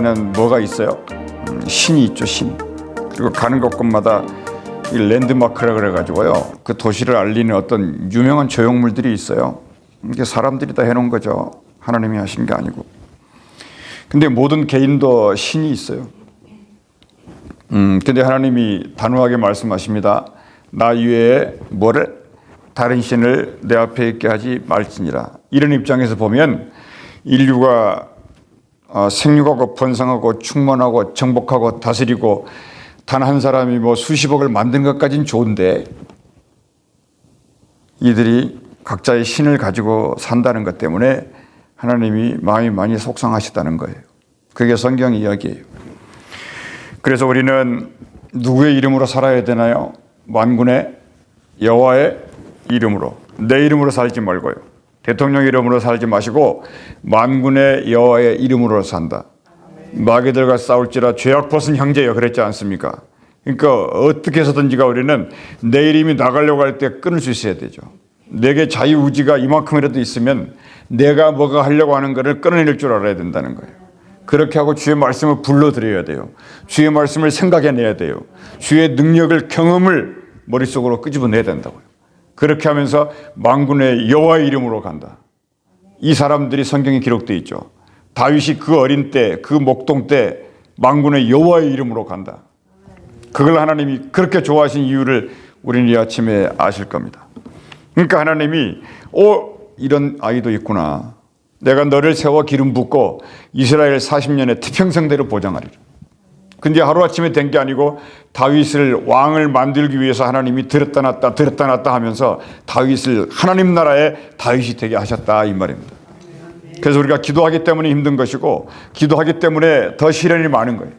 나라에는 뭐가 있어요? 신이 있죠, 신. 그리고 가는 곳곳마다 이 랜드마크라 그래가지고요, 그 도시를 알리는 어떤 유명한 조형물들이 있어요. 이게 사람들이 다 해놓은 거죠. 하나님이 하신 게 아니고. 근데 모든 개인도 신이 있어요. 근데 하나님이 단호하게 말씀하십니다. 나 외에 뭐를? 다른 신을 내 앞에 있게 하지 말지니라. 이런 입장에서 보면 인류가 생육하고 번성하고 충만하고 정복하고 다스리고 단 한 사람이 뭐 수십억을 만든 것까지는 좋은데, 이들이 각자의 신을 가지고 산다는 것 때문에 하나님이 마음이 많이 속상하시다는 거예요. 그게 성경 이야기예요. 그래서 우리는 누구의 이름으로 살아야 되나요? 만군의 여호와의 이름으로. 내 이름으로 살지 말고요. 대통령 이름으로 살지 마시고 만군의 여호와의 이름으로 산다. 마귀들과 싸울지라 죄악 벗은 형제여, 그랬지 않습니까? 그러니까 어떻게 해서든지가 우리는 내 이름이 나가려고 할 때 끊을 수 있어야 되죠. 내게 자유의지가 이만큼이라도 있으면 내가 뭐가 하려고 하는 것을 끊어낼 줄 알아야 된다는 거예요. 그렇게 하고 주의 말씀을 불러드려야 돼요. 주의 말씀을 생각해내야 돼요. 주의 능력을, 경험을 머릿속으로 끄집어내야 된다고요. 그렇게 하면서 만군의 여호와의 이름으로 간다. 이 사람들이 성경에 기록되어 있죠. 다윗이 그 어린 때, 그 목동 때 만군의 여호와의 이름으로 간다. 그걸 하나님이 그렇게 좋아하신 이유를 우리는 이 아침에 아실 겁니다. 그러니까 하나님이 이런 아이도 있구나. 내가 너를 세워 기름 붓고 이스라엘 40년의 태평성대로 보장하리라. 근데 하루아침에 된 게 아니고 다윗을 왕을 만들기 위해서 하나님이 들었다 놨다 하면서 다윗을 하나님 나라의 다윗이 되게 하셨다, 이 말입니다. 그래서 우리가 기도하기 때문에 힘든 것이고 기도하기 때문에 더 시련이 많은 거예요.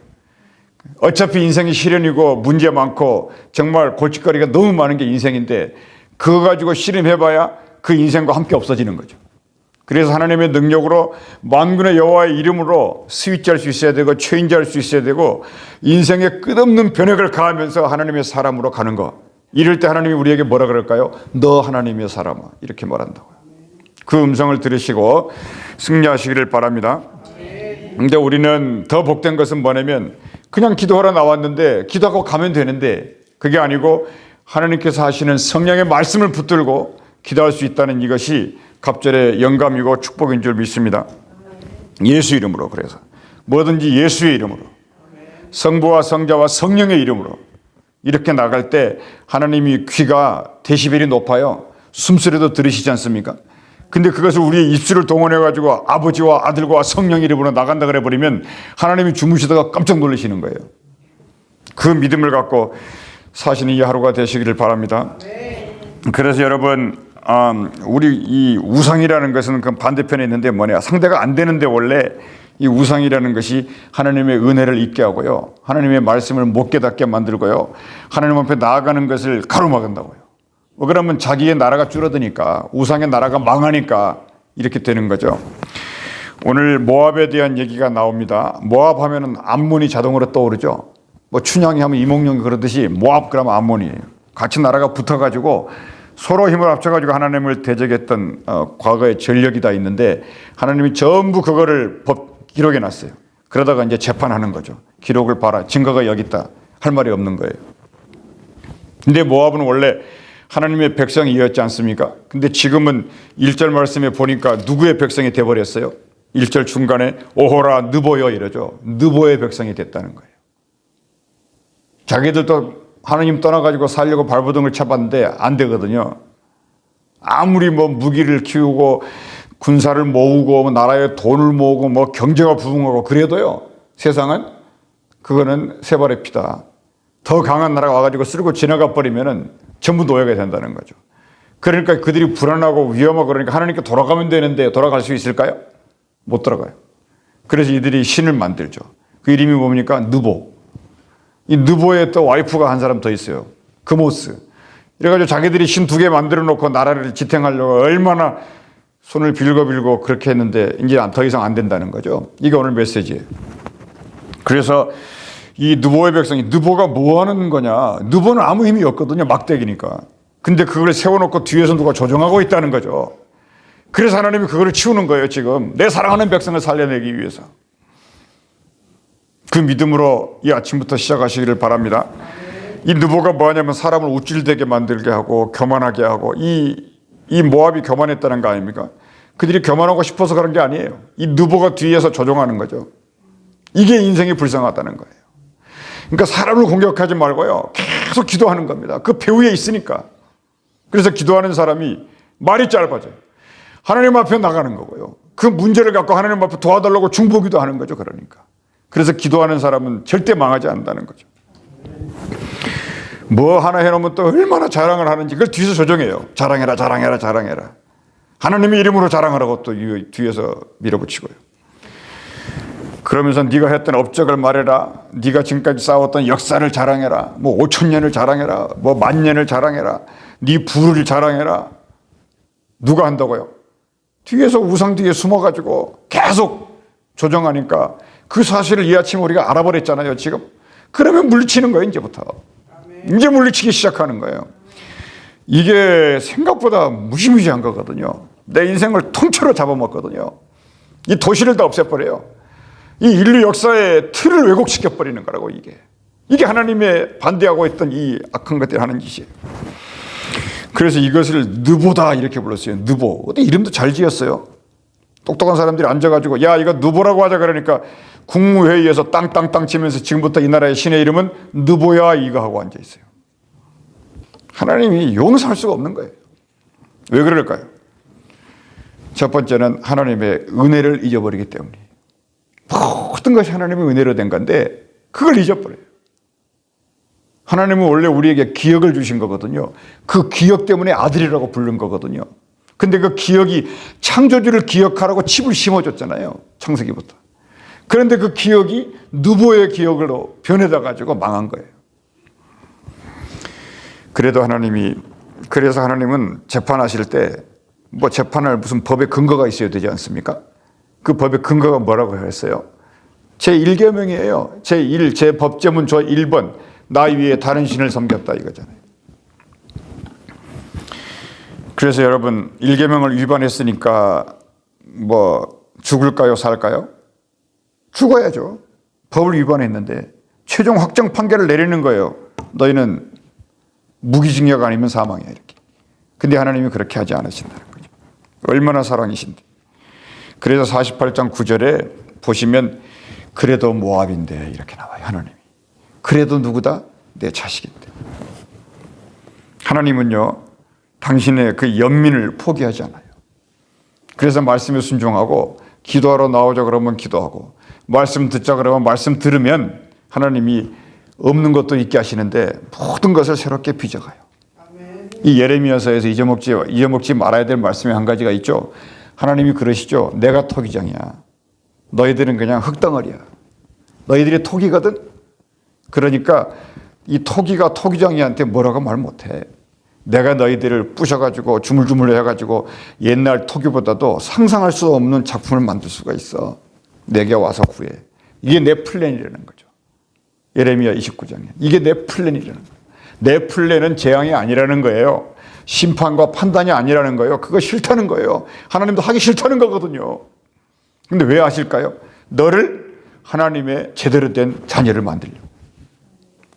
어차피 인생이 시련이고 문제 많고 정말 골칫거리가 너무 많은 게 인생인데 그거 가지고 씨름해봐야 그 인생과 함께 없어지는 거죠. 그래서 하나님의 능력으로 만군의 여호와의 이름으로 스위치할 수 있어야 되고 체인지할 수 있어야 되고 인생에 끝없는 변혁을 가하면서 하나님의 사람으로 가는 거. 이럴 때 하나님이 우리에게 뭐라 그럴까요? 너 하나님의 사람아, 이렇게 말한다고요. 그 음성을 들으시고 승리하시기를 바랍니다. 근데 우리는 더 복된 것은 뭐냐면 그냥 기도하러 나왔는데 기도하고 가면 되는데 그게 아니고 하나님께서 하시는 성령의 말씀을 붙들고 기도할 수 있다는 이것이 갑절의 영감이고 축복인 줄 믿습니다. 예수 이름으로, 그래서 뭐든지 예수의 이름으로, 성부와 성자와 성령의 이름으로 이렇게 나갈 때 하나님이 귀가 데시벨이 높아요. 숨소리도 들으시지 않습니까? 근데 그것을 우리의 입술을 동원해가지고 아버지와 아들과 성령 이름으로 나간다 그래 버리면 하나님이 주무시다가 깜짝 놀라시는 거예요. 그 믿음을 갖고 사시는 이 하루가 되시기를 바랍니다. 그래서 여러분, 우리 이 우상이라는 것은 그 반대편에 있는데 뭐냐, 상대가 안 되는데 원래 이 우상이라는 것이 하나님의 은혜를 잊게 하고요, 하나님의 말씀을 못 깨닫게 만들고요, 하나님 앞에 나아가는 것을 가로막은다고요. 그러면 자기의 나라가 줄어드니까, 우상의 나라가 망하니까 이렇게 되는 거죠. 오늘 모압에 대한 얘기가 나옵니다. 모압 하면은 암몬이 자동으로 떠오르죠. 뭐 춘향이 하면 이몽룡이 그러듯이 모압 그러면 암몬이에요. 같이 나라가 붙어가지고 서로 힘을 합쳐가지고 하나님을 대적했던 과거의 전력이 다 있는데 하나님이 전부 그거를 기록해 놨어요. 그러다가 이제 재판하는 거죠. 기록을 봐라, 증거가 여기 있다 할 말이 없는 거예요. 근데 모압은 원래 하나님의 백성이었지 않습니까? 근데 지금은 1절 말씀에 보니까 누구의 백성이 돼버렸어요? 1절 중간에 오호라 느보여 이러죠. 느보의 백성이 됐다는 거예요. 자기들도 하나님 떠나가지고 살려고 발버둥을 쳐봤는데 안 되거든요. 아무리 뭐 무기를 키우고 군사를 모으고 나라에 돈을 모으고 뭐 경제가 부흥하고 그래도요, 세상은 그거는 세 발의 피다. 더 강한 나라가 와가지고 쓸고 지나가 버리면은 전부 노예가 된다는 거죠. 그러니까 그들이 불안하고 위험하고 그러니까 하나님께 돌아가면 되는데 돌아갈 수 있을까요? 못 돌아가요. 그래서 이들이 신을 만들죠. 그 이름이 뭡니까? 느보. 이 느보에 또 와이프가 한 사람 더 있어요. 그모스. 이래가지고 자기들이 신 2개 만들어 놓고 나라를 지탱하려고 얼마나 손을 빌고 그렇게 했는데 이제 더 이상 안 된다는 거죠. 이게 오늘 메시지예요. 그래서 이 느보의 백성이, 느보가 뭐 하는 거냐? 느보는 아무 힘이 없거든요. 막대기니까. 근데 그걸 세워놓고 뒤에서 누가 조종하고 있다는 거죠. 그래서 하나님이 그거를 치우는 거예요, 지금. 내 사랑하는 백성을 살려내기 위해서. 그 믿음으로 이 아침부터 시작하시기를 바랍니다. 이 느보가 뭐냐면 사람을 우쭐대게 만들게 하고 교만하게 하고 이 모압이 교만했다는 거 아닙니까? 그들이 교만하고 싶어서 그런 게 아니에요. 이 느보가 뒤에서 조종하는 거죠. 이게 인생이 불쌍하다는 거예요. 그러니까 사람을 공격하지 말고요. 계속 기도하는 겁니다. 그 배후에 있으니까. 그래서 기도하는 사람이 말이 짧아져요. 하나님 앞에 나가는 거고요. 그 문제를 갖고 하나님 앞에 도와달라고 중보기도 하는 거죠. 그러니까. 그래서 기도하는 사람은 절대 망하지 않는다는 거죠. 뭐 하나 해놓으면 또 얼마나 자랑을 하는지 그걸 뒤에서 조정해요. 자랑해라 자랑해라 자랑해라. 하나님의 이름으로 자랑하라고 또 뒤에서 밀어붙이고요. 그러면서 네가 했던 업적을 말해라. 네가 지금까지 쌓았던 역사를 자랑해라. 뭐 5,000년을 자랑해라. 뭐 10,000년을 자랑해라. 네 부를 자랑해라. 누가 한다고요? 뒤에서 우상 뒤에 숨어가지고 계속 조정하니까 그 사실을 이 아침에 우리가 알아버렸잖아요 지금. 그러면 물리치는 거예요 이제부터. 이제 물리치기 시작하는 거예요. 이게 생각보다 무시무시한 거거든요. 내 인생을 통째로 잡아먹거든요. 이 도시를 다 없애버려요. 이 인류 역사의 틀을 왜곡시켜버리는 거라고 이게 하나님의 반대하고 있던 이 악한 것들이 하는 짓이에요. 그래서 이것을 느보다 이렇게 불렀어요. 느보. 어디 이름도 잘 지었어요. 똑똑한 사람들이 앉아가지고 야 이거 느보라고 하자 그러니까 국무회의에서 땅땅땅 치면서 지금부터 이 나라의 신의 이름은 느보야 이거 하고 앉아있어요. 하나님이 용서할 수가 없는 거예요. 왜 그럴까요? 첫 번째는 하나님의 은혜를 잊어버리기 때문이에요. 모든 것이 하나님의 은혜로 된 건데 그걸 잊어버려요. 하나님은 원래 우리에게 기억을 주신 거거든요. 그 기억 때문에 아들이라고 부른 거거든요. 근데 그 기억이 창조주를 기억하라고 칩을 심어줬잖아요. 창세기부터. 그런데 그 기억이 느보의 기억으로 변해다 가지고 망한 거예요. 그래서 하나님은 재판하실 때 뭐 재판할 무슨 법의 근거가 있어야 되지 않습니까? 그 법의 근거가 뭐라고 했어요? 제1계명이에요. 제1, 제 법제문 조 1번 나 위에 다른 신을 섬겼다 이거잖아요. 그래서 여러분 1계명을 위반했으니까 뭐 죽을까요? 살까요? 죽어야죠. 법을 위반했는데 최종 확정 판결을 내리는 거예요. 너희는 무기징역 아니면 사망이야 이렇게. 근데 하나님이 그렇게 하지 않으신다는 거죠. 얼마나 사랑이신데. 그래서 48장 9절에 보시면 그래도 모압인데 이렇게 나와요. 하나님이. 그래도 누구다? 내 자식인데. 하나님은요. 당신의 그 연민을 포기하지 않아요. 그래서 말씀에 순종하고 기도하러 나오자 그러면 기도하고 말씀 듣자 그러면 말씀 들으면 하나님이 없는 것도 있게 하시는데 모든 것을 새롭게 빚어가요. 이 예레미야서에서 잊어먹지 말아야 될 말씀이 한 가지가 있죠. 하나님이 그러시죠. 내가 토기장이야. 너희들은 그냥 흙덩어리야. 너희들이 토기거든. 그러니까 이 토기가 토기장이한테 뭐라고 말 못해. 내가 너희들을 부셔가지고 주물주물 해가지고 옛날 토기보다도 상상할 수 없는 작품을 만들 수가 있어. 내게 와서 구해. 이게 내 플랜이라는 거죠. 예레미야 29장에. 이게 내 플랜이라는 거예요. 내 플랜은 재앙이 아니라는 거예요. 심판과 판단이 아니라는 거예요. 그거 싫다는 거예요. 하나님도 하기 싫다는 거거든요. 근데 왜 하실까요? 너를 하나님의 제대로 된 자녀를 만들려고.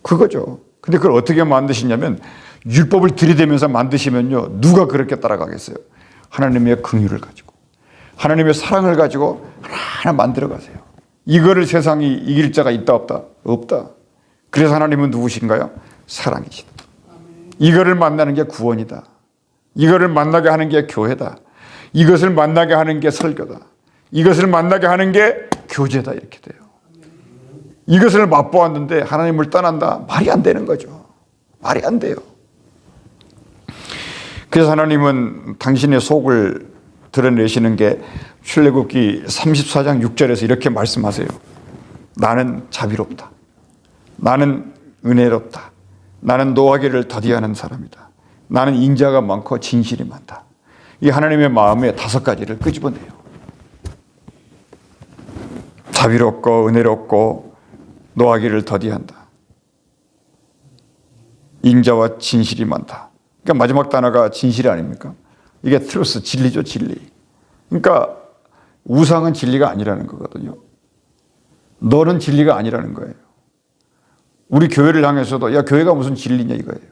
그거죠. 근데 그걸 어떻게 만드시냐면 율법을 들이대면서 만드시면요. 누가 그렇게 따라가겠어요? 하나님의 긍휼을 가지고 하나님의 사랑을 가지고 하나하나 만들어 가세요. 이거를 세상이 이길 자가 있다 없다? 없다. 그래서 하나님은 누구신가요? 사랑이시다. 이거를 만나는 게 구원이다. 이거를 만나게 하는 게 교회다. 이것을 만나게 하는 게 설교다. 이것을 만나게 하는 게 교제다. 이렇게 돼요. 이것을 맛보았는데 하나님을 떠난다? 말이 안 되는 거죠. 말이 안 돼요. 그래서 하나님은 당신의 속을 드러내시는 게 출애굽기 34장 6절에서 이렇게 말씀하세요. 나는 자비롭다. 나는 은혜롭다. 나는 노하기를 더디하는 사람이다. 나는 인자가 많고 진실이 많다. 이 하나님의 마음에 5가지를 끄집어내요. 자비롭고 은혜롭고 노하기를 더디한다. 인자와 진실이 많다. 그러니까 마지막 단어가 진실이 아닙니까? 이게 트루스, 진리죠, 진리. 그러니까 우상은 진리가 아니라는 거거든요. 너는 진리가 아니라는 거예요. 우리 교회를 향해서도 야 교회가 무슨 진리냐 이거예요.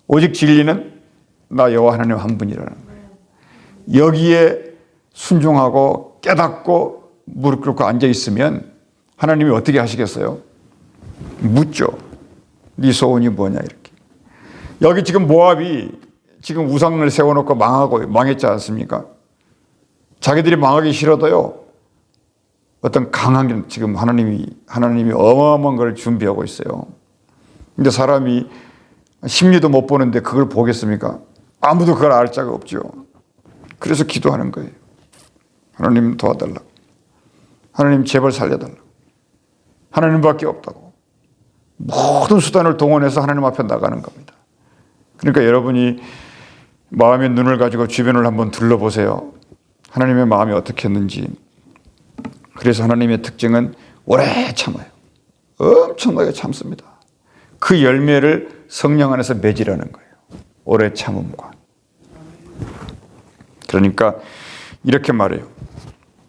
오직 진리는 나 여호와 하나님 한 분이라는 거예요. 여기에 순종하고 깨닫고 무릎 꿇고 앉아 있으면 하나님이 어떻게 하시겠어요? 묻죠. 네 소원이 뭐냐 이렇게. 여기 지금 모압이 지금 우상을 세워놓고 망했지 않습니까? 자기들이 망하기 싫어도요. 어떤 강한 지금 하나님이 어마어마한 걸 준비하고 있어요. 근데 사람이 심리도 못 보는데 그걸 보겠습니까? 아무도 그걸 알 자가 없죠. 그래서 기도하는 거예요. 하나님 도와달라고. 하나님 제발 살려달라고. 하나님밖에 없다고. 모든 수단을 동원해서 하나님 앞에 나가는 겁니다. 그러니까 여러분이 마음의 눈을 가지고 주변을 한번 둘러보세요. 하나님의 마음이 어떻게 했는지. 그래서 하나님의 특징은 오래 참아요. 엄청나게 참습니다. 그 열매를 성령 안에서 맺으라는 거예요. 오래 참음과. 그러니까 이렇게 말해요.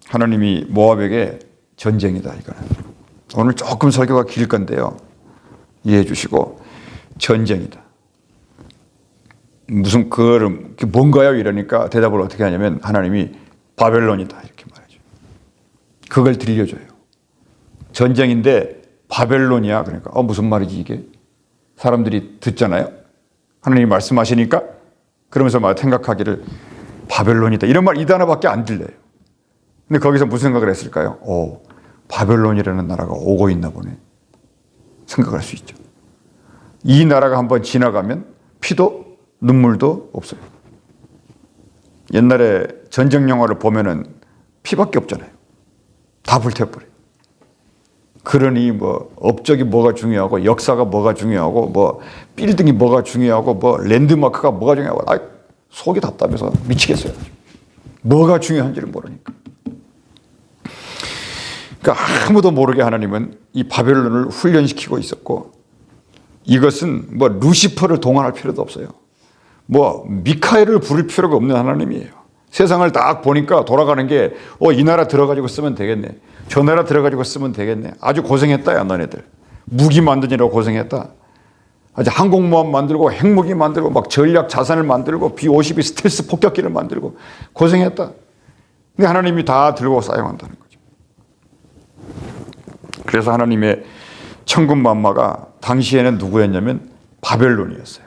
하나님이 모압에게 전쟁이다 이거는. 오늘 조금 설교가 길 건데요. 이해해 주시고 전쟁이다. 무슨 그게 뭔가요? 이러니까 대답을 어떻게 하냐면 하나님이 바벨론이다 이렇게 말하죠. 그걸 들려줘요. 전쟁인데 바벨론이야. 그러니까 무슨 말이지 이게? 사람들이 듣잖아요. 하나님이 말씀하시니까 그러면서 막 생각하기를 바벨론이다. 이런 말 이 단어밖에 안 들려요. 근데 거기서 무슨 생각을 했을까요? 바벨론이라는 나라가 오고 있나 보네. 생각할 수 있죠. 이 나라가 한번 지나가면 피도 눈물도 없어요. 옛날에 전쟁 영화를 보면은 피밖에 없잖아요. 다 불태워버려요. 그러니 뭐 업적이 뭐가 중요하고 역사가 뭐가 중요하고 뭐 빌딩이 뭐가 중요하고 뭐 랜드마크가 뭐가 중요하고 속이 답답해서 미치겠어요. 뭐가 중요한지를 모르니까. 그러니까 아무도 모르게 하나님은 이 바벨론을 훈련시키고 있었고 이것은 뭐 루시퍼를 동원할 필요도 없어요. 뭐 미카엘을 부를 필요가 없는 하나님이에요. 세상을 딱 보니까 돌아가는 게 이 나라 들어가지고 쓰면 되겠네. 저 나라 들어가지고 쓰면 되겠네. 아주 고생했다 야 너네들. 무기 만드느라고 고생했다. 아주 항공모함 만들고 핵무기 만들고 막 전략 자산을 만들고 B-52 스텔스 폭격기를 만들고 고생했다. 근데 하나님이 다 들고 사용한다는 거죠. 그래서 하나님의 천군 만마가 당시에는 누구였냐면 바벨론이었어요.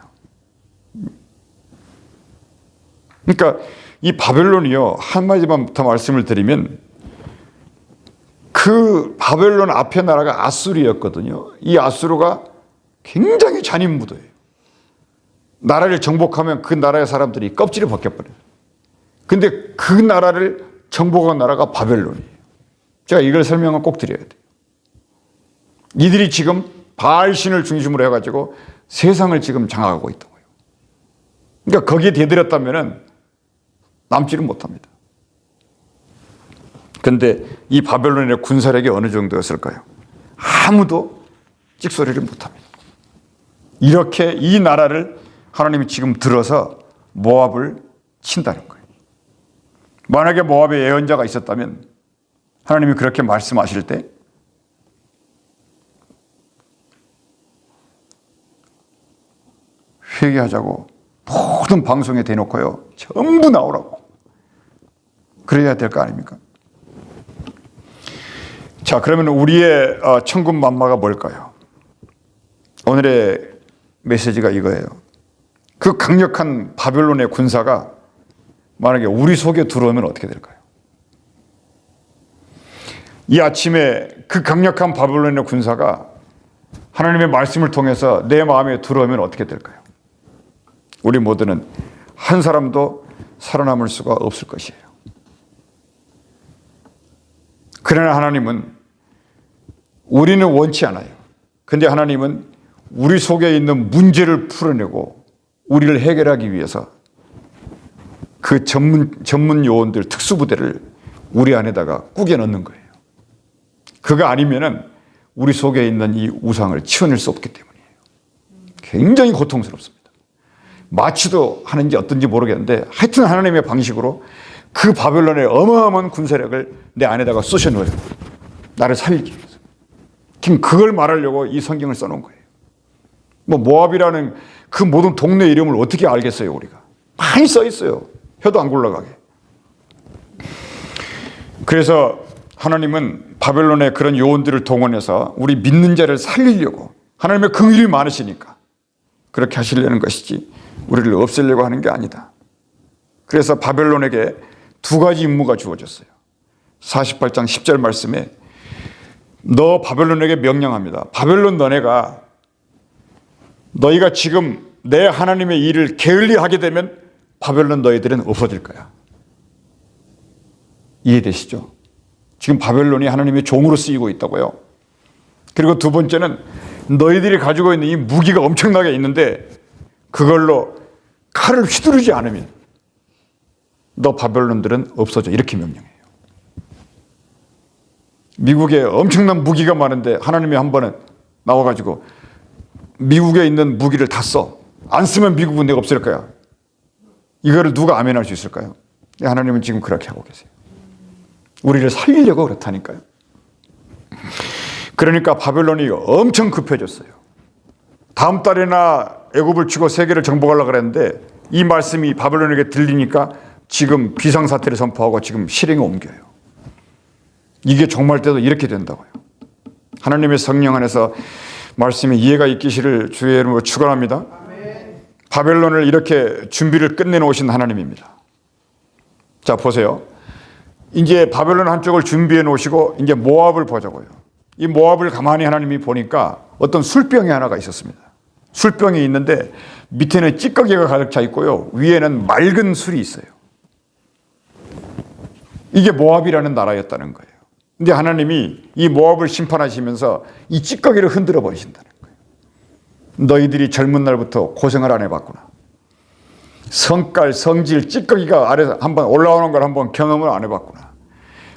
그러니까 이 바벨론이요. 한마디만 더 말씀을 드리면 그 바벨론 앞에 나라가 아수르였거든요. 이 아수르가 굉장히 잔인무도예요. 나라를 정복하면 그 나라의 사람들이 껍질을 벗겨버려요. 근데 그 나라를 정복한 나라가 바벨론이에요. 제가 이걸 설명을 꼭 드려야 돼요. 이들이 지금 바알신을 중심으로 해가지고 세상을 지금 장악하고 있다고요. 그러니까 거기에 대들었다면 남지를 못합니다. 그런데 이 바벨론의 군사력이 어느 정도였을까요? 아무도 찍소리를 못합니다. 이렇게 이 나라를 하나님이 지금 들어서 모압을 친다는 거예요. 만약에 모압에 예언자가 있었다면 하나님이 그렇게 말씀하실 때 회개하자고 모든 방송에 대놓고요. 전부 나오라고. 그래야 될 거 아닙니까? 자, 그러면 우리의 천군 만마가 뭘까요? 오늘의 메시지가 이거예요. 그 강력한 바벨론의 군사가 만약에 우리 속에 들어오면 어떻게 될까요? 이 아침에 그 강력한 바벨론의 군사가 하나님의 말씀을 통해서 내 마음에 들어오면 어떻게 될까요? 우리 모두는 한 사람도 살아남을 수가 없을 것이에요. 그러나 하나님은 우리는 원치 않아요. 근데 하나님은 우리 속에 있는 문제를 풀어내고 우리를 해결하기 위해서 그 전문 요원들 특수부대를 우리 안에다가 꾸겨 넣는 거예요. 그거 아니면은 우리 속에 있는 이 우상을 치워낼 수 없기 때문이에요. 굉장히 고통스럽습니다. 마취도 하는지 어떤지 모르겠는데 하여튼 하나님의 방식으로 그 바벨론의 어마어마한 군사력을 내 안에다가 쑤셔넣어요. 나를 살리기 위해서. 지금 그걸 말하려고 이 성경을 써놓은 거예요. 뭐 모압이라는 그 모든 동네 이름을 어떻게 알겠어요, 우리가? 많이 써 있어요. 혀도 안 굴러가게. 그래서 하나님은 바벨론의 그런 요원들을 동원해서 우리 믿는 자를 살리려고, 하나님의 긍휼이 많으시니까 그렇게 하시려는 것이지 우리를 없애려고 하는 게 아니다. 그래서 바벨론에게 두 가지 임무가 주어졌어요. 48장 10절 말씀에 너 바벨론에게 명령합니다. 바벨론 너희가 지금 내 하나님의 일을 게을리하게 되면 바벨론 너희들은 없어질 거야. 이해되시죠? 지금 바벨론이 하나님의 종으로 쓰이고 있다고요. 그리고 두 번째는 너희들이 가지고 있는 이 무기가 엄청나게 있는데 그걸로 칼을 휘두르지 않으면 너 바벨론들은 없어져. 이렇게 명령해요. 미국에 엄청난 무기가 많은데 하나님이 한 번은 나와가지고 미국에 있는 무기를 다 써. 안 쓰면 미국은 내가 없앨 거야. 이거를 누가 아멘할 수 있을까요? 하나님은 지금 그렇게 하고 계세요. 우리를 살리려고 그렇다니까요. 그러니까 바벨론이 엄청 급해졌어요. 다음 달에나 애굽을 치고 세계를 정복하려고 그랬는데 이 말씀이 바벨론에게 들리니까 지금 비상사태를 선포하고 지금 실행에 옮겨요. 이게 종말 때도 이렇게 된다고요. 하나님의 성령 안에서 말씀에 이해가 있기를 주의 이름으로 축원합니다. 바벨론을 이렇게 준비를 끝내놓으신 하나님입니다. 자, 보세요. 이제 바벨론 한쪽을 준비해 놓으시고 이제 모압을 보자고요. 이 모압을 가만히 하나님이 보니까 어떤 술병이 하나가 있었습니다. 술병이 있는데 밑에는 찌꺼기가 가득 차 있고요. 위에는 맑은 술이 있어요. 이게 모압이라는 나라였다는 거예요. 근데 하나님이 이 모압을 심판하시면서 이 찌꺼기를 흔들어 버리신다는 거예요. 너희들이 젊은 날부터 고생을 안 해봤구나. 성깔, 성질, 찌꺼기가 아래서 한번 올라오는 걸 한번 경험을 안 해봤구나.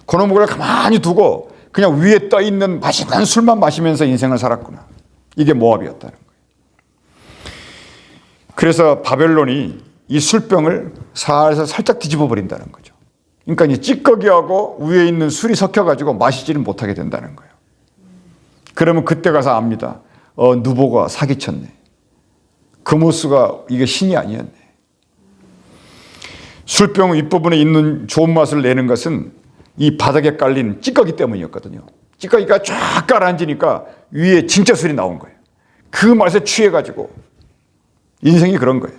그놈을 가만히 두고 그냥 위에 떠 있는 맛있는 술만 마시면서 인생을 살았구나. 이게 모압이었다는 거예요. 그래서 바벨론이 이 술병을 살짝 뒤집어 버린다는 거죠. 그러니까 이 찌꺼기하고 위에 있는 술이 섞여가지고 마시지는 못하게 된다는 거예요. 그러면 그때 가서 압니다. 누보가 사기쳤네. 그모스가 이게 신이 아니었네. 술병 윗부분에 있는 좋은 맛을 내는 것은 이 바닥에 깔린 찌꺼기 때문이었거든요. 찌꺼기가 쫙 깔아앉으니까 위에 진짜 술이 나온 거예요. 그 맛에 취해가지고 인생이 그런 거예요.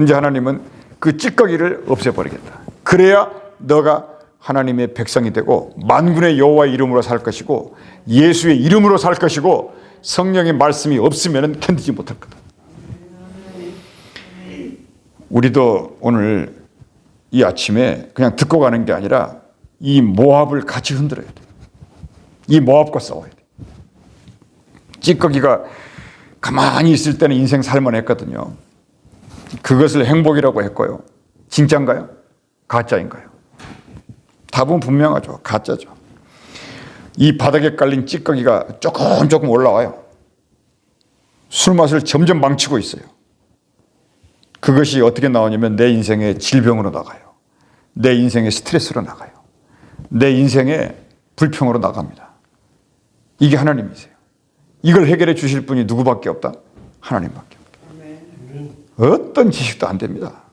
이제 하나님은 그 찌꺼기를 없애버리겠다. 그래야 너가 하나님의 백성이 되고 만군의 여호와의 이름으로 살 것이고 예수의 이름으로 살 것이고 성령의 말씀이 없으면 견디지 못할 거다. 우리도 오늘 이 아침에 그냥 듣고 가는 게 아니라 이 모압을 같이 흔들어야 돼. 이 모압과 싸워야 돼. 찌꺼기가 가만히 있을 때는 인생 살만했거든요. 그것을 행복이라고 했고요. 진짜인가요? 가짜인가요? 답은 분명하죠. 가짜죠. 이 바닥에 깔린 찌꺼기가 조금 올라와요. 술 맛을 점점 망치고 있어요. 그것이 어떻게 나오냐면 내 인생의 질병으로 나가요. 내 인생의 스트레스로 나가요. 내 인생의 불평으로 나갑니다. 이게 하나님이세요. 이걸 해결해 주실 분이 누구밖에 없다? 하나님밖에 없다. 어떤 지식도 안 됩니다.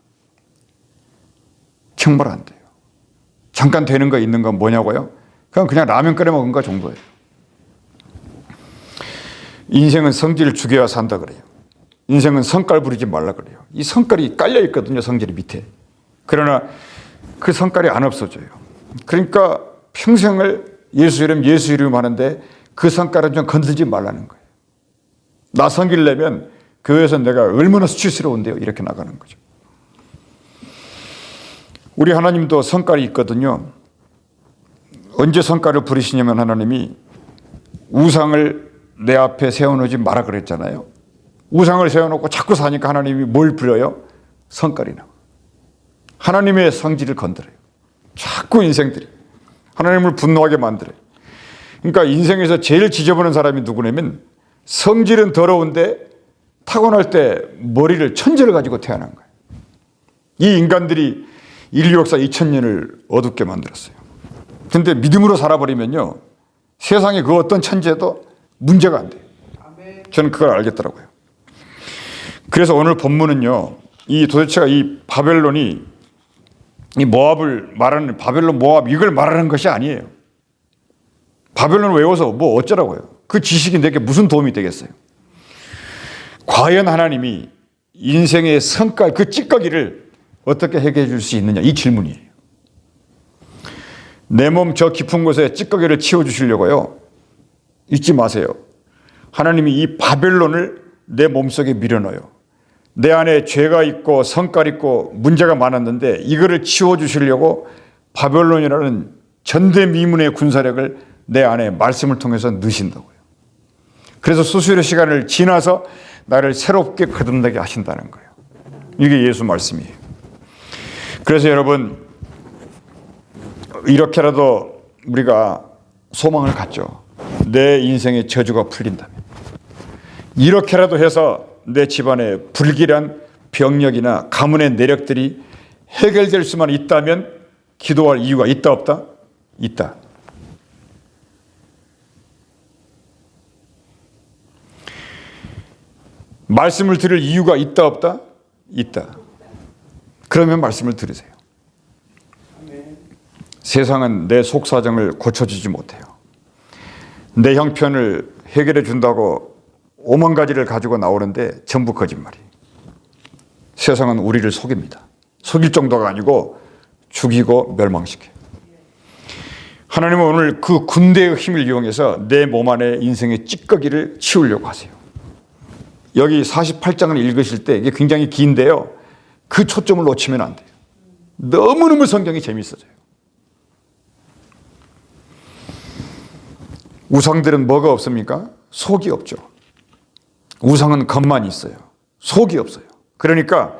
정말 안 돼요. 잠깐 되는 거 있는 건 뭐냐고요? 그냥 라면 끓여 먹은 거 정도예요. 인생은 성질을 죽여야 산다 그래요. 인생은 성깔 부리지 말라 그래요. 이 성깔이 깔려 있거든요. 성질 밑에. 그러나 그 성깔이 안 없어져요. 그러니까 평생을 예수 이름 하는데 그 성깔은 좀 건들지 말라는 거예요. 나 섬길 내면 교회에서 내가 얼마나 수치스러운데요. 이렇게 나가는 거죠. 우리 하나님도 성깔이 있거든요. 언제 성깔을 부리시냐면 하나님이 우상을 내 앞에 세워놓지 마라 그랬잖아요. 우상을 세워놓고 자꾸 사니까 하나님이 뭘 부려요? 성깔이 나와. 하나님의 성질을 건드려요. 자꾸 인생들이 하나님을 분노하게 만들어요. 그러니까 인생에서 제일 지저분한 사람이 누구냐면 성질은 더러운데 타고날 때 머리를 천재를 가지고 태어난 거예요. 이 인간들이 인류 역사 2000년을 어둡게 만들었어요. 근데 믿음으로 살아버리면요 세상에 그 어떤 천재도 문제가 안 돼요. 저는 그걸 알겠더라고요. 그래서 오늘 본문은요, 이 도대체가 이 바벨론이 이 모압을 말하는 바벨론 모압 이걸 말하는 것이 아니에요. 바벨론 외워서 뭐 어쩌라고요. 그 지식이 내게 무슨 도움이 되겠어요. 과연 하나님이 인생의 성과 그 찌꺼기를 어떻게 해결해 줄 수 있느냐 이 질문이에요. 내 몸 저 깊은 곳에 찌꺼기를 치워주시려고요. 잊지 마세요. 하나님이 이 바벨론을 내 몸속에 밀어넣어요. 내 안에 죄가 있고 성깔 있고 문제가 많았는데 이거를 치워주시려고 바벨론이라는 전대미문의 군사력을 내 안에 말씀을 통해서 넣으신다고요. 그래서 수수료 시간을 지나서 나를 새롭게 거듭나게 하신다는 거예요. 이게 예수 말씀이에요. 그래서 여러분 이렇게라도 우리가 소망을 갖죠. 내 인생의 저주가 풀린다면 이렇게라도 해서 내 집안의 불길한 병력이나 가문의 내력들이 해결될 수만 있다면 기도할 이유가 있다 없다? 있다. 말씀을 들을 이유가 있다 없다? 있다. 그러면 말씀을 들으세요. 세상은 내 속사정을 고쳐주지 못해요. 내 형편을 해결해 준다고 5만 가지를 가지고 나오는데 전부 거짓말이에요. 세상은 우리를 속입니다. 속일 정도가 아니고 죽이고 멸망시켜요. 하나님은 오늘 그 군대의 힘을 이용해서 내 몸 안에 인생의 찌꺼기를 치우려고 하세요. 여기 48장을 읽으실 때 이게 굉장히 긴데요. 그 초점을 놓치면 안 돼요. 너무너무 성경이 재밌어져요. 우상들은 뭐가 없습니까? 속이 없죠. 우상은 겉만 있어요. 속이 없어요. 그러니까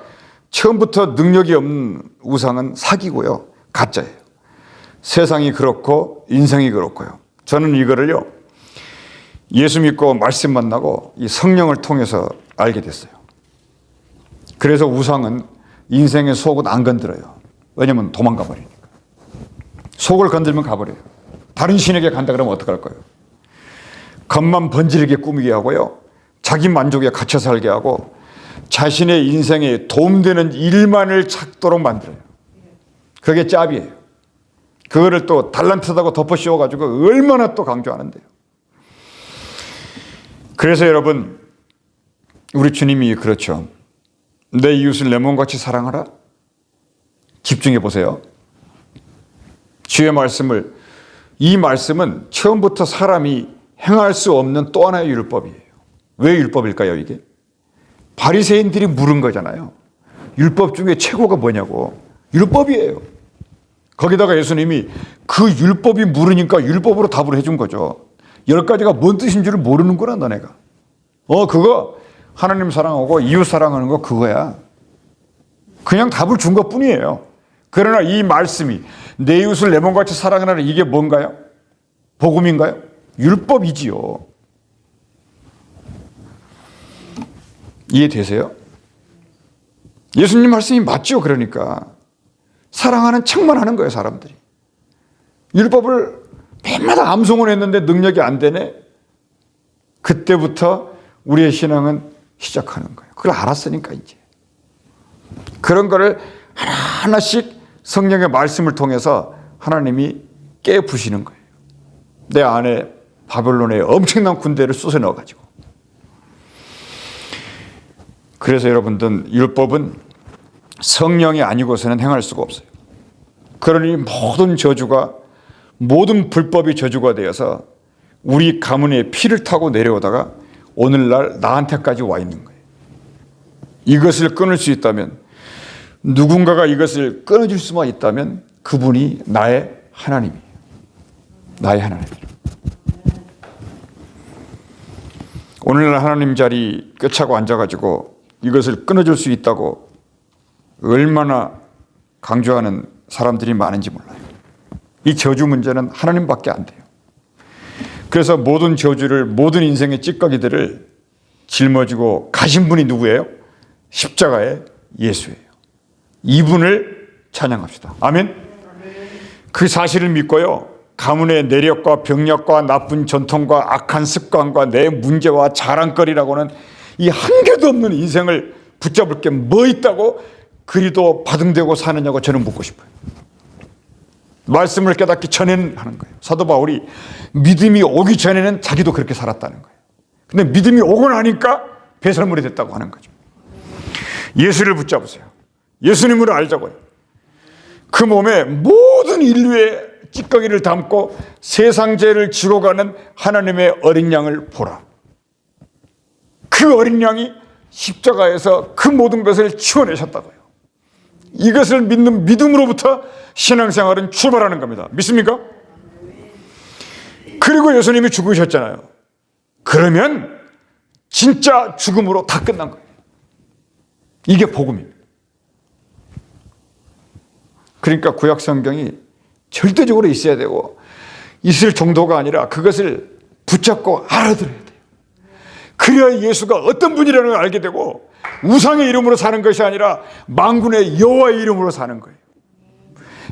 처음부터 능력이 없는 우상은 사기고요. 가짜예요. 세상이 그렇고 인생이 그렇고요. 저는 이거를요. 예수 믿고 말씀 만나고 이 성령을 통해서 알게 됐어요. 그래서 우상은 인생의 속은 안 건드려요. 왜냐면 도망가 버리니까. 속을 건들면 가버려요. 다른 신에게 간다 그러면 어떡할 거예요? 겉만 번지르게 꾸미게 하고요. 자기 만족에 갇혀 살게 하고 자신의 인생에 도움되는 일만을 찾도록 만들어요. 그게 짭이에요. 그거를 또 달란트다고 덮어 씌워가지고 얼마나 또 강조하는데요. 그래서 여러분 우리 주님이 그렇죠. 내 이웃을 내 몸같이 사랑하라. 집중해 보세요. 주의 말씀을 이 말씀은 처음부터 사람이 행할 수 없는 또 하나의 율법이에요. 왜 율법일까요 이게? 바리새인들이 물은 거잖아요. 율법 중에 최고가 뭐냐고. 율법이에요. 거기다가 예수님이 그 율법이 물으니까 율법으로 답을 해준 거죠. 10가지가 뭔 뜻인 줄을 모르는구나 너네가. 그거 하나님 사랑하고 이웃 사랑하는 거 그거야. 그냥 답을 준 것뿐이에요. 그러나 이 말씀이 내 이웃을 내 몸같이 사랑하라는 이게 뭔가요? 복음인가요? 율법이지요. 이해되세요? 예수님 말씀이 맞죠. 그러니까 사랑하는 척만 하는 거예요. 사람들이. 율법을 맨마다 암송을 했는데 능력이 안 되네. 그때부터 우리의 신앙은 시작하는 거예요. 그걸 알았으니까 이제. 그런 거를 하나하나씩 성령의 말씀을 통해서 하나님이 깨부시는 거예요. 내 안에 바벨론의 엄청난 군대를 쏟아 넣어가지고. 그래서 여러분들 율법은 성령이 아니고서는 행할 수가 없어요. 그러니 모든 저주가 모든 불법이 저주가 되어서 우리 가문의 피를 타고 내려오다가 오늘날 나한테까지 와 있는 거예요. 이것을 끊을 수 있다면 누군가가 이것을 끊어줄 수만 있다면 그분이 나의 하나님이에요. 나의 하나님이에요. 오늘날 하나님 자리 꿰차고 앉아가지고 이것을 끊어줄 수 있다고 얼마나 강조하는 사람들이 많은지 몰라요. 이 저주 문제는 하나님밖에 안 돼요. 그래서 모든 저주를 모든 인생의 찌꺼기들을 짊어지고 가신 분이 누구예요? 십자가의 예수예요. 이분을 찬양합시다. 아멘. 그 사실을 믿고요. 가문의 내력과 병력과 나쁜 전통과 악한 습관과 내 문제와 자랑거리라고는 이 한 개도 없는 인생을 붙잡을 게 뭐 있다고 그리도 바등대고 사느냐고 저는 묻고 싶어요. 말씀을 깨닫기 전에는 하는 거예요. 사도 바울이 믿음이 오기 전에는 자기도 그렇게 살았다는 거예요. 근데 믿음이 오고 나니까 배설물이 됐다고 하는 거죠. 예수를 붙잡으세요. 예수님을 알자고요. 그 몸에 모든 인류의 찌꺼기를 담고 세상 죄를 지고 가는 하나님의 어린 양을 보라. 그 어린 양이 십자가에서 그 모든 것을 치워내셨다고요. 이것을 믿는 믿음으로부터 신앙생활은 출발하는 겁니다. 믿습니까? 그리고 예수님이 죽으셨잖아요. 그러면 진짜 죽음으로 다 끝난 거예요. 이게 복음입니다. 그러니까 구약 성경이 절대적으로 있어야 되고 있을 정도가 아니라 그것을 붙잡고 알아들어야 돼요. 그래야 예수가 어떤 분이라는 걸 알게 되고 우상의 이름으로 사는 것이 아니라 만군의 여호와의 이름으로 사는 거예요.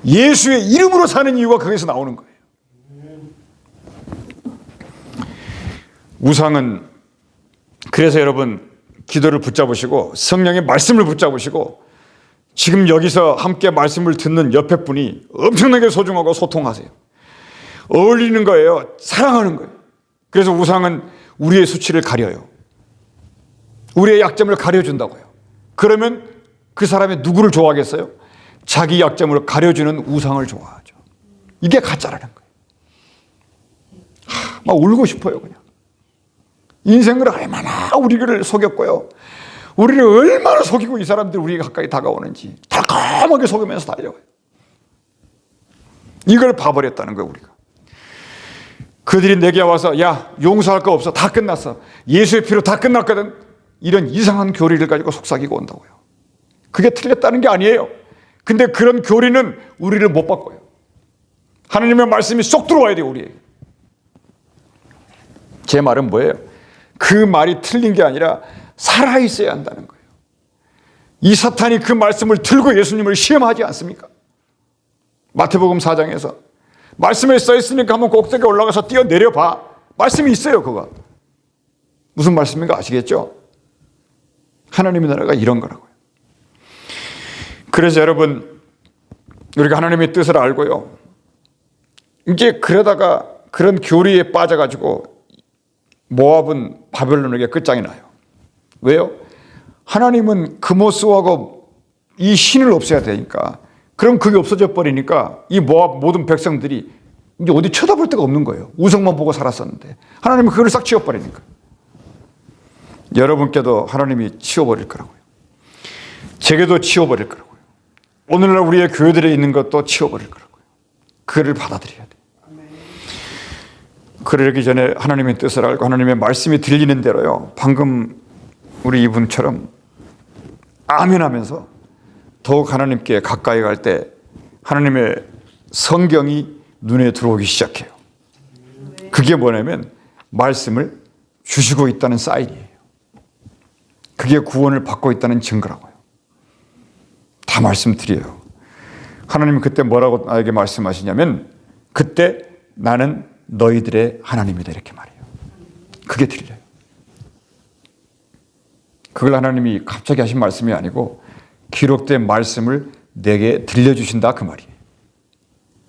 예수의 이름으로 사는 이유가 거기서 나오는 거예요. 우상은 그래서 여러분 기도를 붙잡으시고 성령의 말씀을 붙잡으시고 지금 여기서 함께 말씀을 듣는 옆에 분이 엄청나게 소중하고 소통하세요. 어울리는 거예요. 사랑하는 거예요. 그래서 우상은 우리의 수치를 가려요. 우리의 약점을 가려준다고요. 그러면 그 사람이 누구를 좋아하겠어요? 자기 약점을 가려주는 우상을 좋아하죠. 이게 가짜라는 거예요. 막 울고 싶어요. 그냥 인생을 얼마나 우리를 속였고요. 우리를 얼마나 속이고 이 사람들이 우리에게 가까이 다가오는지 달콤하게 속으면서 달려가요. 이걸 봐버렸다는 거예요. 우리가. 그들이 내게 와서 야 용서할 거 없어. 다 끝났어. 예수의 피로 다 끝났거든. 이런 이상한 교리를 가지고 속삭이고 온다고요. 그게 틀렸다는 게 아니에요. 근데 그런 교리는 우리를 못 바꿔요. 하나님의 말씀이 쏙 들어와야 돼요. 우리에게. 제 말은 뭐예요? 그 말이 틀린 게 아니라 살아있어야 한다는 거예요. 이 사탄이 그 말씀을 들고 예수님을 시험하지 않습니까? 마태복음 4장에서 말씀에 써있으니까 한번 꼭대기에 올라가서 뛰어내려봐. 말씀이 있어요. 그거 무슨 말씀인가 아시겠죠? 하나님의 나라가 이런 거라고요. 그래서 여러분 우리가 하나님의 뜻을 알고요. 이제 그러다가 그런 교리에 빠져가지고 모압은 바벨론에게 끝장이 나요. 왜요? 하나님은 그모스하고 이 신을 없애야 되니까. 그럼 그게 없어져 버리니까 이 모압 모든 백성들이 이제 어디 쳐다볼 데가 없는 거예요. 우상만 보고 살았었는데 하나님은 그걸 싹 치워버리니까. 여러분께도 하나님이 치워버릴 거라고요. 제게도 치워버릴 거라고요. 오늘날 우리의 교회들에 있는 것도 치워버릴 거라고요. 그를 받아들여야 돼요. 그러기 전에 하나님의 뜻을 알고 하나님의 말씀이 들리는 대로요. 방금 우리 이분처럼 아멘 하면서 더욱 하나님께 가까이 갈 때 하나님의 성경이 눈에 들어오기 시작해요. 그게 뭐냐면 말씀을 주시고 있다는 사인이에요. 그게 구원을 받고 있다는 증거라고요. 다 말씀드려요. 하나님은 그때 뭐라고 나에게 말씀하시냐면 그때 나는 너희들의 하나님이다 이렇게 말해요. 그게 들려요. 그걸 하나님이 갑자기 하신 말씀이 아니고 기록된 말씀을 내게 들려주신다 그 말이에요.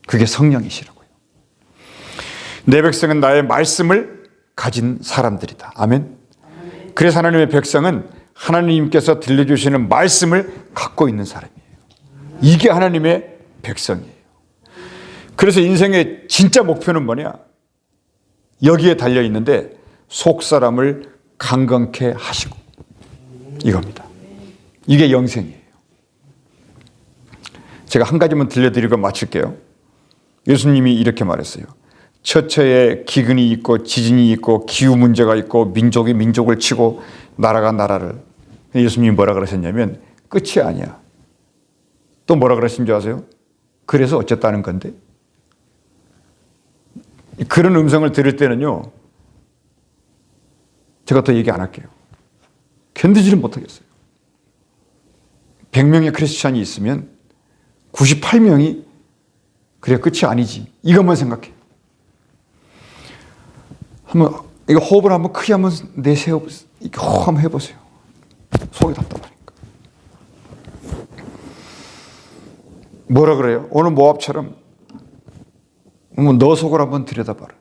그게 성령이시라고요. 내 백성은 나의 말씀을 가진 사람들이다. 아멘. 그래서 하나님의 백성은 하나님께서 들려주시는 말씀을 갖고 있는 사람이에요. 이게 하나님의 백성이에요. 그래서 인생의 진짜 목표는 뭐냐? 여기에 달려있는데 속사람을 강건케 하시고 이겁니다. 이게 영생이에요. 제가 한 가지만 들려드리고 마칠게요. 예수님이 이렇게 말했어요. 처처에 기근이 있고 지진이 있고 기후 문제가 있고 민족이 민족을 치고 나라가 나라를. 예수님이 뭐라 그러셨냐면 끝이 아니야. 또 뭐라 그러신 줄 아세요? 그래서 어쨌다는 건데. 그런 음성을 들을 때는요. 제가 더 얘기 안 할게요. 견디지를 못하겠어요. 100명의 크리스찬이 있으면 98명이 그래 끝이 아니지. 이것만 생각해요. 한번 이거 호흡을 한번 크게 한번 내쉬어 이렇게 호흡 한번 해보세요. 속이 답답하니까. 뭐라 그래요? 오늘 모압처럼 너 속을 한번 들여다봐라.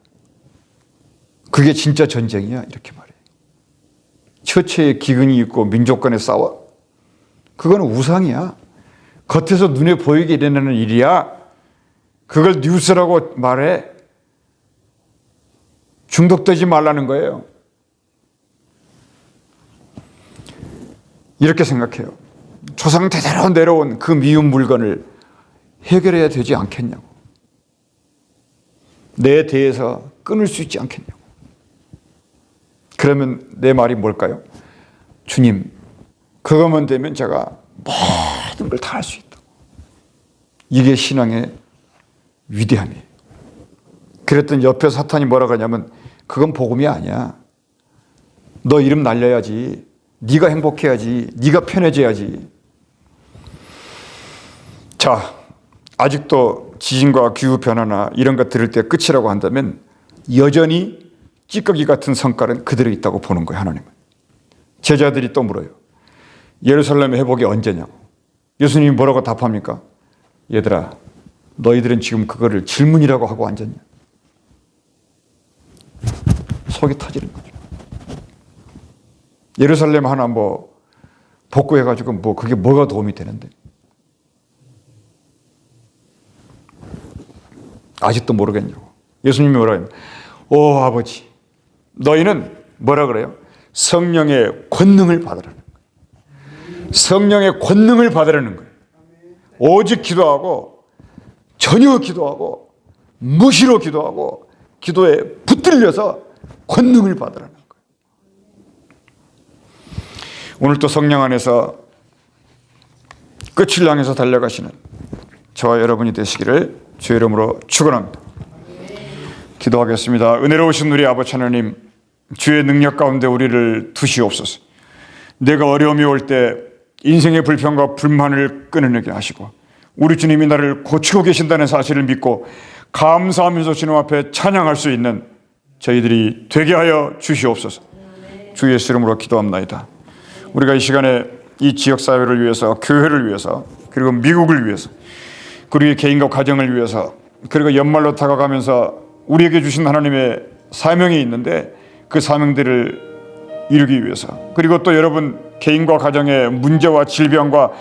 그게 진짜 전쟁이야 이렇게 말해요. 처체에 기근이 있고 민족 간에 싸워. 그거는 우상이야. 겉에서 눈에 보이게 일어나는 일이야. 그걸 뉴스라고 말해. 중독되지 말라는 거예요. 이렇게 생각해요. 조상 대대로 내려온 그 미운 물건을 해결해야 되지 않겠냐고. 내 대에서 끊을 수 있지 않겠냐고. 그러면 내 말이 뭘까요? 주님, 그것만 되면 제가 모든 걸 다 할 수 있다고. 이게 신앙의 위대함이에요. 그랬더니 옆에 사탄이 뭐라고 하냐면 그건 복음이 아니야. 너 이름 날려야지. 네가 행복해야지. 네가 편해져야지. 자, 아직도 지진과 기후변화나 이런 것 들을 때 끝이라고 한다면 여전히 찌꺼기 같은 성깔은 그대로 있다고 보는 거예요. 하나님은. 제자들이 또 물어요. 예루살렘의 회복이 언제냐고. 예수님이 뭐라고 답합니까? 얘들아, 너희들은 지금 그거를 질문이라고 하고 앉았냐. 속이 터지는 거죠. 예루살렘 하나 뭐 복구해가지고 뭐 그게 뭐가 도움이 되는데. 아직도 모르겠냐고. 예수님이 뭐라 해요? 오 아버지, 너희는 뭐라 그래요? 성령의 권능을 받으라는 거예요. 성령의 권능을 받으라는 거예요. 오직 기도하고 전혀 기도하고 무시로 기도하고 기도에 붙들려서 권능을 받으라는 거예요. 오늘 또 성령 안에서 끝을 향해서 달려가시는 저와 여러분이 되시기를 주의 이름으로 축원합니다. 기도하겠습니다. 은혜로우신 우리 아버지 하나님, 주의 능력 가운데 우리를 두시옵소서. 내가 어려움이 올 때 인생의 불평과 불만을 끊어내게 하시고 우리 주님이 나를 고치고 계신다는 사실을 믿고 감사하면서 주님 앞에 찬양할 수 있는 저희들이 되게 하여 주시옵소서. 주 예수 이름으로 기도합나이다. 우리가 이 시간에 이 지역사회를 위해서, 교회를 위해서, 그리고 미국을 위해서, 그리고 개인과 가정을 위해서, 그리고 연말로 다가가면서 우리에게 주신 하나님의 사명이 있는데 그 사명들을 이루기 위해서, 그리고 또 여러분 개인과 가정의 문제와 질병과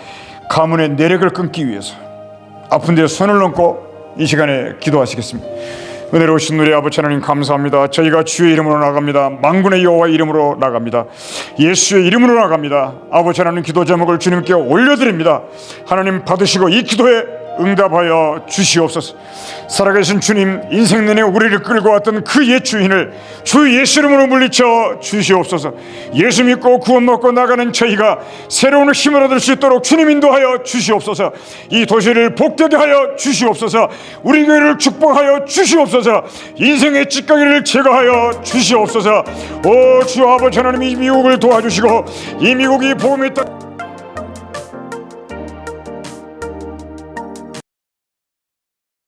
가문의 내력을 끊기 위해서 아픈 데 손을 얹고 이 시간에 기도하시겠습니다. 은혜로우신 우리 아버지 하나님 감사합니다. 저희가 주의 이름으로 나갑니다. 만군의 여호와 이름으로 나갑니다. 예수의 이름으로 나갑니다. 아버지 하나님 기도 제목을 주님께 올려드립니다. 하나님 받으시고 이 기도에 응답하여 주시옵소서. 살아계신 주님, 인생 내내 우리를 끌고 왔던 그 옛 주인을 주 예수 이름으로 물리쳐 주시옵소서. 예수 믿고 구원 먹고 나가는 저희가 새로운 힘을 얻을 수 있도록 주님 인도하여 주시옵소서. 이 도시를 복되게 하여 주시옵소서. 우리 교회를 축복하여 주시옵소서. 인생의 찌꺼기를 제거하여 주시옵소서. 오 주 아버지 하나님, 이 미국을 도와주시고 이 미국이 복음의 땅